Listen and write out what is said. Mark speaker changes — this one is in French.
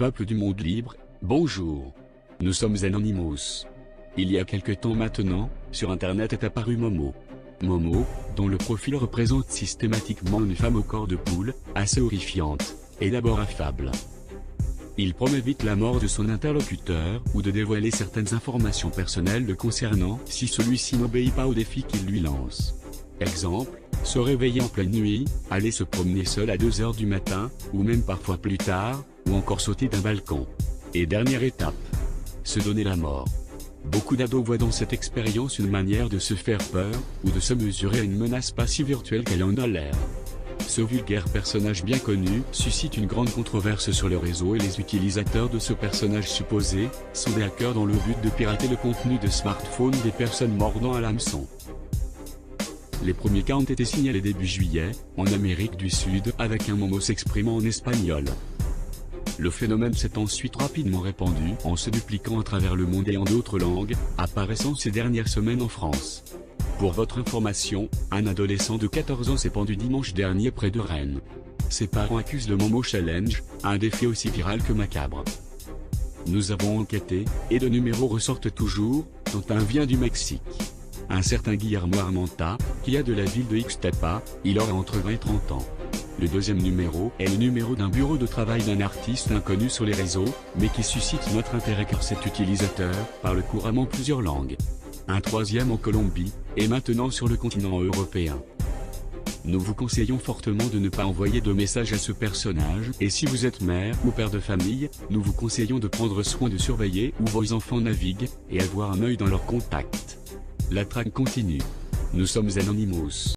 Speaker 1: peuple du monde libre, bonjour. Nous sommes Anonymous. Il y a quelque temps maintenant, sur internet est apparu Momo. Momo, dont le profil représente systématiquement une femme au corps de poule, assez horrifiante, et d'abord affable. Il promet vite la mort de son interlocuteur ou de dévoiler certaines informations personnelles le concernant si celui-ci n'obéit pas au défi qu'il lui lance. Exemple, se réveiller en pleine nuit, aller se promener seul à 2 h du matin, ou même parfois plus tard, ou encore sauter d'un balcon. Et dernière étape, se donner la mort. Beaucoup d'ados voient dans cette expérience une manière de se faire peur, ou de se mesurer à une menace pas si virtuelle qu'elle en a l'air. Ce vulgaire personnage bien connu suscite une grande controverse sur le réseau et les utilisateurs de ce personnage supposé sont des hackers dans le but de pirater le contenu de smartphones des personnes mordant à l'hameçon. Les premiers cas ont été signalés début juillet, en Amérique du Sud, avec un Momo s'exprimant en espagnol. Le phénomène s'est ensuite rapidement répandu en se dupliquant à travers le monde et en d'autres langues, apparaissant ces dernières semaines en France. Pour votre information, un adolescent de 14 ans s'est pendu dimanche dernier près de Rennes. Ses parents accusent le Momo Challenge, un défi aussi viral que macabre. Nous avons enquêté, et de numéros ressortent toujours, dont un vient du Mexique. Un certain Guillermo Armenta, qui a de la ville de Ixtapa, il aura entre 20 et 30 ans. Le deuxième numéro est le numéro d'un bureau de travail d'un artiste inconnu sur les réseaux, mais qui suscite notre intérêt car cet utilisateur parle couramment plusieurs langues. Un troisième en Colombie, et maintenant sur le continent européen. Nous vous conseillons fortement de ne pas envoyer de messages à ce personnage, et si vous êtes mère ou père de famille, nous vous conseillons de prendre soin de surveiller où vos enfants naviguent, et avoir un œil dans leurs contacts. La traque continue. Nous sommes Anonymous.